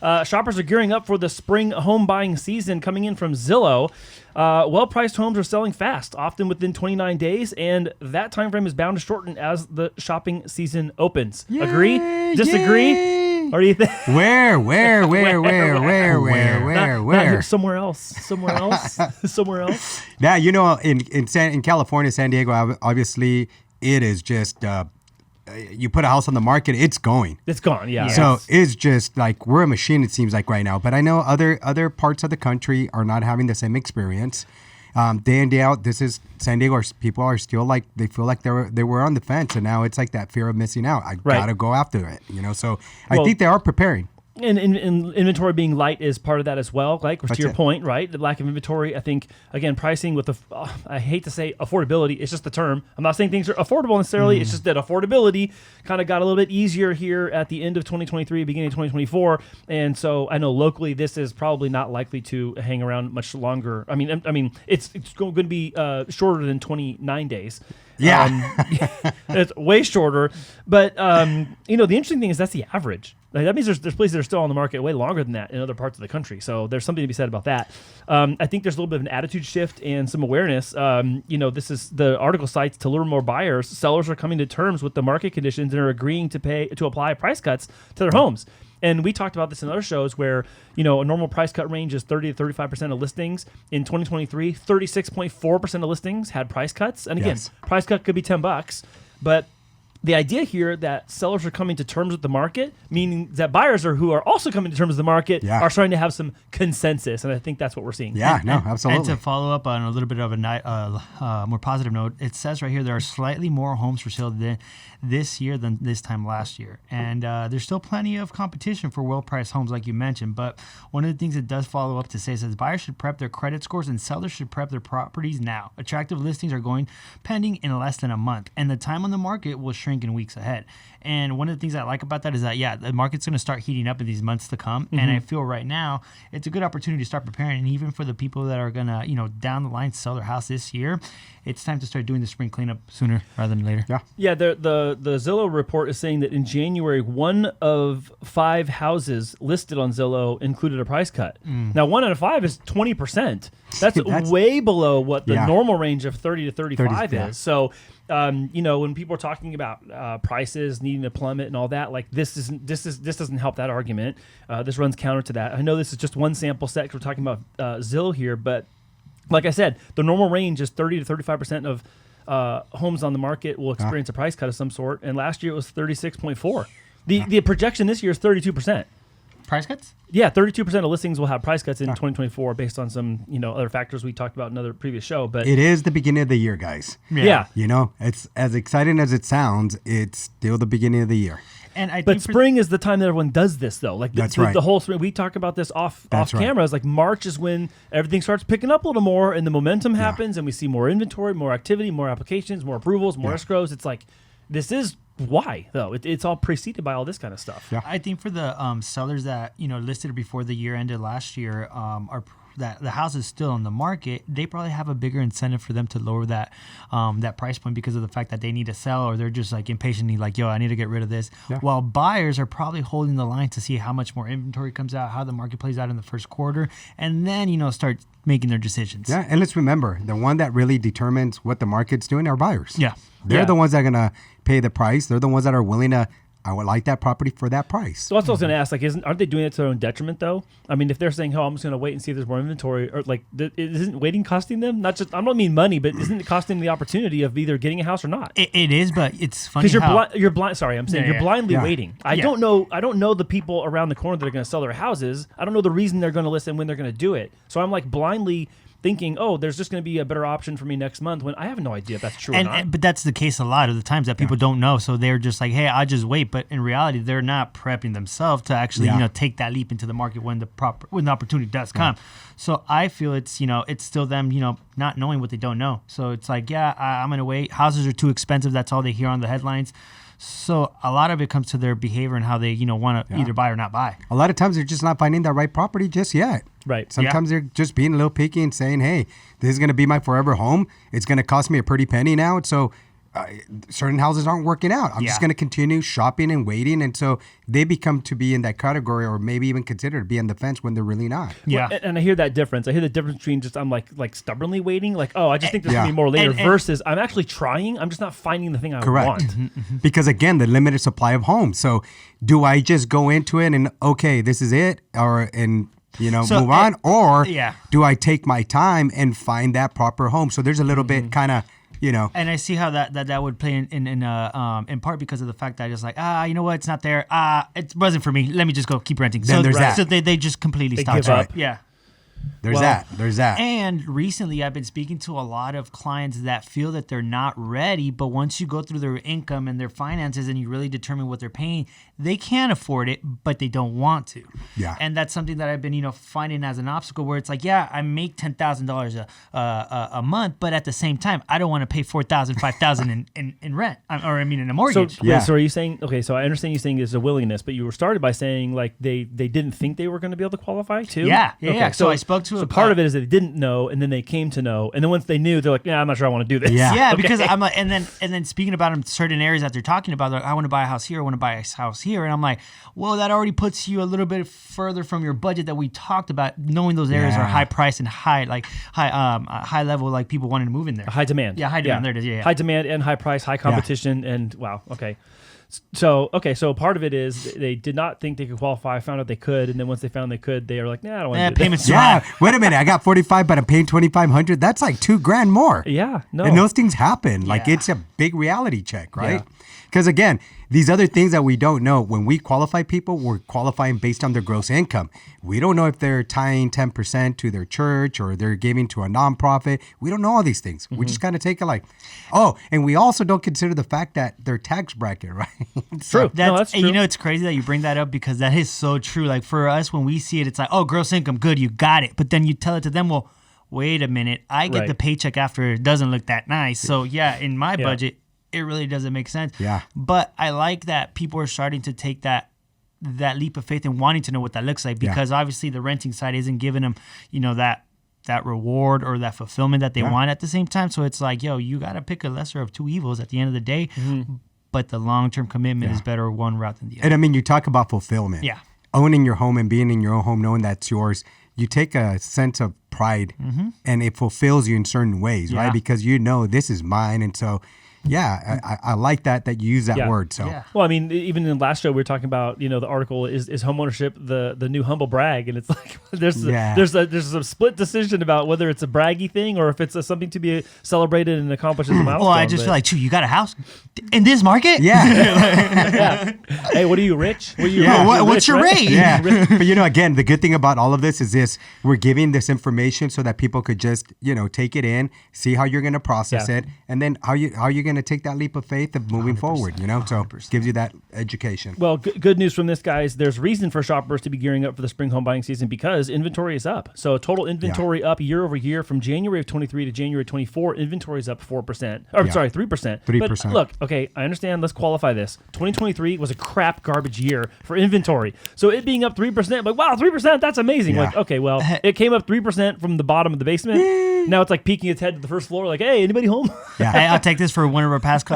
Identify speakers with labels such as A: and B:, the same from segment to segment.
A: Shoppers are gearing up for the spring home buying season coming in from Zillow. Well-priced homes are selling fast, often within 29 days, and that time frame is bound to shorten as the shopping season opens. Yay, agree? Disagree? Yay. Or do you think?
B: Where?
A: Not somewhere else.
B: Now, in California, San Diego, obviously, it is just... you put a house on the market, it's going.
A: It's gone, yeah.
B: So it's just like we're a machine, it seems like right now. But I know other parts of the country are not having the same experience. Day in, day out, this is San Diego. People are still like, they feel like they were on the fence. And now it's like that fear of missing out. I got to go after it, So I think they are preparing.
A: And inventory being light is part of that as well. Like, to your point, right? The lack of inventory. I think, again, pricing with I hate to say affordability. It's just the term. I'm not saying things are affordable necessarily. It's just that affordability kind of got a little bit easier here at the end of 2023, beginning of 2024. And so I know locally this is probably not likely to hang around much longer. I mean, it's going to be shorter than 29 days.
B: Yeah.
A: It's way shorter. But, the interesting thing is that's the average. Like, that means there's places that are still on the market way longer than that in other parts of the country. So there's something to be said about that. I think there's a little bit of an attitude shift and some awareness. This is the article cites to lure more buyers. Sellers are coming to terms with the market conditions and are agreeing to apply price cuts to their homes. And we talked about this in other shows where, a normal price cut range is 30 to 35% of listings. In 2023, 36.4% of listings had price cuts. And again, price cut could be $10, but the idea here that sellers are coming to terms with the market, meaning that buyers who are also coming to terms with the market are starting to have some consensus, and I think that's what we're seeing.
C: Yeah,
B: absolutely.
C: And to follow up on a little bit of a more positive note, it says right here there are slightly more homes for sale this year than this time last year, and there's still plenty of competition for well-priced homes, like you mentioned. But one of the things it does follow up to say says buyers should prep their credit scores and sellers should prep their properties now. Attractive listings are going pending in less than a month, and the time on the market will shrink in weeks ahead. And one of the things I like about that is that, the market's going to start heating up in these months to come. Mm-hmm. And I feel right now it's a good opportunity to start preparing. And even for the people that are going to, down the line sell their house this year, it's time to start doing the spring cleanup sooner rather than later.
A: Yeah. The Zillow report is saying that in January, 1 of 5 houses listed on Zillow included a price cut. Now, 1 out of 5 is 20%. That's way below what the normal range of 30 to 35 is. So, when people are talking about prices needing to plummet and all that, like this doesn't help that argument. This runs counter to that. I know this is just one sample set because we're talking about Zillow here, but like I said, the normal range is 30 to 35% of homes on the market will experience a price cut of some sort, and last year it was 36.4. The projection this year is 32%.
C: Price cuts?
A: Yeah, 32% of listings will have price cuts in 2024 based on some, other factors we talked about in another previous show. But
B: it is the beginning of the year, guys.
A: Yeah.
B: It's as exciting as it sounds, it's still the beginning of the year.
A: But spring is the time that everyone does this, though. Like the whole spring, we talk about this off camera. It's like March is when everything starts picking up a little more, and the momentum happens, and we see more inventory, more activity, more applications, more approvals, more escrows. It's like this is why, though. It's all preceded by all this kind of stuff.
C: Yeah. I think for the sellers that listed before the year ended last year that the house is still on the market, they probably have a bigger incentive for them to lower that price point because of the fact that they need to sell, or they're just like impatiently like, I need to get rid of this. Yeah. While buyers are probably holding the line to see how much more inventory comes out, how the market plays out in the first quarter, and then start making their decisions.
B: Yeah, and let's remember, the one that really determines what the market's doing are buyers.
C: Yeah.
B: They're the ones that are going to pay the price. They're the ones that are willing to, I would like that property for that price.
A: So that's what I was going to ask. Like, aren't they doing it to their own detriment, though? I mean, if they're saying, I'm just going to wait and see if there's more inventory, or like, isn't waiting costing them? Not just, I don't mean money, but isn't it costing them the opportunity of either getting a house or not?
C: It is, but it's funny
A: because you're blind. Sorry, I'm saying you're blindly waiting. I don't know the people around the corner that are going to sell their houses. I don't know the reason they're going to list and when they're going to do it. So I'm like blindly thinking, there's just going to be a better option for me next month, when I have no idea if that's true or not.
C: But that's the case a lot of the times that people don't know. So they're just like, hey, I'll just wait. But in reality, they're not prepping themselves to actually, take that leap into the market when the opportunity does come. So I feel it's still them, not knowing what they don't know. So it's like, I'm going to wait. Houses are too expensive. That's all they hear on the headlines. So a lot of it comes to their behavior and how they, want to either buy or not buy.
B: A lot of times they're just not finding the right property just yet.
A: Right.
B: Sometimes they're just being a little picky and saying, hey, this is going to be my forever home. It's going to cost me a pretty penny now. So certain houses aren't working out. I'm just going to continue shopping and waiting. And so they become to be in that category, or maybe even consider to be on the fence when they're really not.
C: Yeah.
A: Well, and I hear that difference. I hear the difference between just I'm like stubbornly waiting, like, oh, I just think there's
B: Yeah.
A: going to be more later,
C: And-
A: versus I'm actually trying. I'm just not finding the thing I
B: Correct.
A: want.
B: Because again, the limited supply of homes. So do I just go into it and, okay, this is it,
C: So,
B: move on? Or
C: yeah.
B: do I take my time and find that proper home? So there's a little bit kind of,
C: And I see how that would play in part because of the fact that I just like, you know what, it's not there. It wasn't for me. Let me just go keep renting.
B: Then there's that.
C: So they just completely
A: They
C: stop.
A: give up.
C: Yeah.
B: there's that.
C: And recently, I've been speaking to a lot of clients that feel that they're not ready, but once you go through their income and their finances and you really determine what they're paying, they can afford it, but they don't want to.
B: Yeah.
C: And that's something that I've been, finding as an obstacle where it's like, yeah, I make $10,000 a month, but at the same time, I don't want to pay $4,000, $5,000 in rent, in a mortgage.
A: So, wait, so are you saying, okay, so I understand you saying there's a willingness, but you were started by saying like they didn't think they were going to be able to qualify too?
C: Yeah.
A: Okay,
C: So I spoke to
A: So part of it is that they didn't know, and then they came to know, and then once they knew, they're like, yeah, I'm not sure I want to do this.
B: Yeah.
C: Yeah,
A: Okay.
C: because I'm like, and then speaking about them, certain areas that they're talking about, they're like, I want to buy a house here, I want to buy a house here, and I'm like, well, that already puts you a little bit further from your budget that we talked about, knowing those areas are high price and high level, like people wanting to move in there.
A: High demand.
C: Yeah, high demand. There it is. Yeah.
A: High demand and high price, high competition, and wow. Okay. So part of it is they did not think they could qualify, found out they could, and then once they found they could, they were like, nah, I don't want to do
C: Payments
A: this.
C: too
B: Yeah.
C: high.
B: Wait a minute. I got 45, but I'm paying 2,500. That's like $2,000 more.
A: Yeah, no.
B: And those things happen. Like
C: Yeah.
B: it's a big reality check, right? Because again, these other things that we don't know, when we qualify people, we're qualifying based on their gross income. We don't know if they're tying 10% to their church or they're giving to a nonprofit. We don't know all these things. We just kind of take it like, and we also don't consider the fact that their tax bracket, right? So-
A: True. No, that's true.
C: It's crazy that you bring that up because that is so true. Like for us, when we see it, it's like, oh, gross income, good, you got it. But then you tell it to them, well, wait a minute, I get
A: Right.
C: the paycheck after it doesn't look that nice. So yeah, in my
A: Yeah.
C: budget, it really doesn't make sense.
B: Yeah.
C: But I like that people are starting to take that leap of faith and wanting to know what that looks like because obviously the renting side isn't giving them, that reward or that fulfillment that they want at the same time. So it's like, yo, you got to pick a lesser of two evils at the end of the day. But the long-term commitment is better one route than the other.
B: And I mean, you talk about fulfillment.
C: Yeah.
B: Owning your home and being in your own home, knowing that's yours, you take a sense of pride and it fulfills you in certain ways,
C: Yeah.
B: right? Because you know this is mine. And so, I like that you use that
A: Yeah.
B: word. So,
C: Yeah.
A: Well, I mean, even in the last show, we were talking about, the article is homeownership the new humble brag, and it's like there's a split decision about whether it's a braggy thing or if it's something to be celebrated and accomplished as a milestone.
C: Well, I just feel like, you got a house in this market?
B: yeah.
A: hey, what are you, rich? What are you,
B: Yeah.
A: you're
C: What's
A: rich,
C: your
A: right?
C: rate?
B: Yeah. But again, the good thing about all of this is we're giving this information so that people could just, take it in, see how you're going to process
A: Yeah.
B: it, and then how you're going to take that leap of faith of moving forward, So gives you that education.
A: Well, good news from this, guys. There's reason for shoppers to be gearing up for the spring home buying season because inventory is up. So total inventory up year over year from January of 23 to January 24. Inventory is up 4%. Or sorry, 3%.
B: 3%.
A: But look, okay, I understand. Let's qualify this. 2023 was a crap garbage year for inventory. So it being up 3%, like, wow, 3%, that's amazing.
B: Yeah.
A: Like, okay, well, it came up 3% from the bottom of the basement. Now it's like peeking its head to the first floor, like, hey, anybody home?
B: Yeah.
C: Hey, I'll take this for one of our past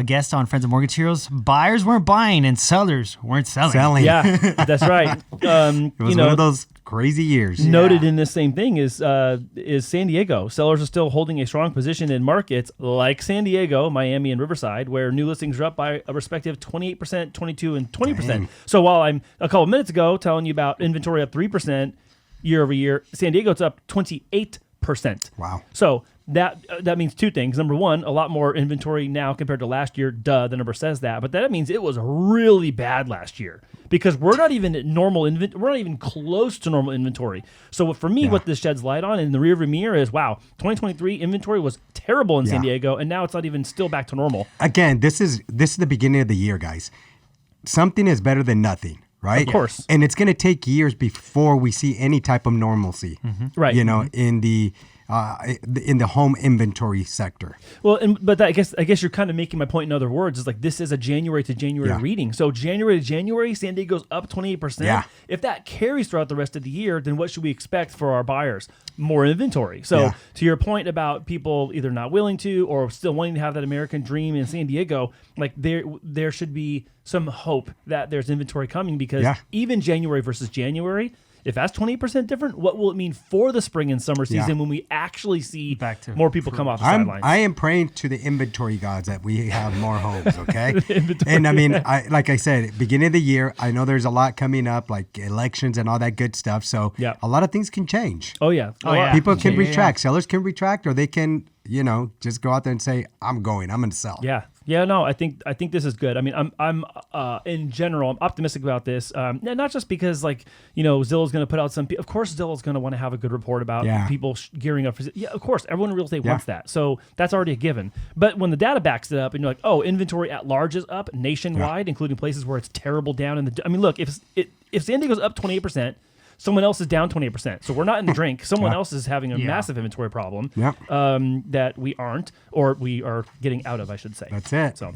C: guests on Friends of Mortgage Heroes. Buyers weren't buying and sellers weren't selling.
A: Yeah, that's right.
B: It was one of those crazy years.
A: Noted in this same thing is San Diego. Sellers are still holding a strong position in markets like San Diego, Miami, and Riverside, where new listings are up by a respective 28%, 22%, and 20%.
B: Dang.
A: So while I'm a couple minutes ago telling you about inventory up 3% year over year, San Diego's up 28%.
B: Wow.
A: So that means two things. Number one, a lot more inventory now compared to last year. Duh, the number says that. But that means it was really bad last year because we're not even at normal we're not even close to normal inventory. So for me, what this sheds light on in the rearview mirror is, wow, 2023 inventory was terrible in San Diego, and now it's not even still back to normal.
B: Again, this is the beginning of the year, guys. Something is better than nothing. Right?
A: Of course.
B: And it's going to take years before we see any type of normalcy.
A: Right.
B: In the in the home inventory sector.
A: Well, but I guess you're kind of making my point in other words. Is like this is a January to January reading. So January to January, San Diego's up 28%.
B: Yeah.
A: If that carries throughout the rest of the year, then what should we expect for our buyers? More inventory. So to your point about people either not willing to or still wanting to have that American dream in San Diego, like there should be some hope that there's inventory coming because even January versus January, if that's 28% different, what will it mean for the spring and summer season when we actually see more people come off the sidelines?
B: I am praying to the inventory gods that we have more homes, okay? And I mean, like I said, beginning of the year, I know there's a lot coming up, like elections and all that good stuff. So a lot of things can change.
A: Oh, yeah.
B: People can retract. Sellers can retract, or they can, just go out there and say, I'm going to sell.
A: Yeah. Yeah, no, I think this is good. I mean, I'm in general, I'm optimistic about this. Not just because Zillow's going to put out of course Zillow's going to want to have a good report about people gearing up for. Yeah, of course, everyone in real estate wants that. So that's already a given. But when the data backs it up and you're like, oh, inventory at large is up nationwide, including places where it's terrible down in the. I mean, look, if San Diego's up 28%. Someone else is down 28%. So we're not in the drink. Someone else is having a massive inventory problem that we aren't, or we are getting out of, I should say.
B: That's it. So,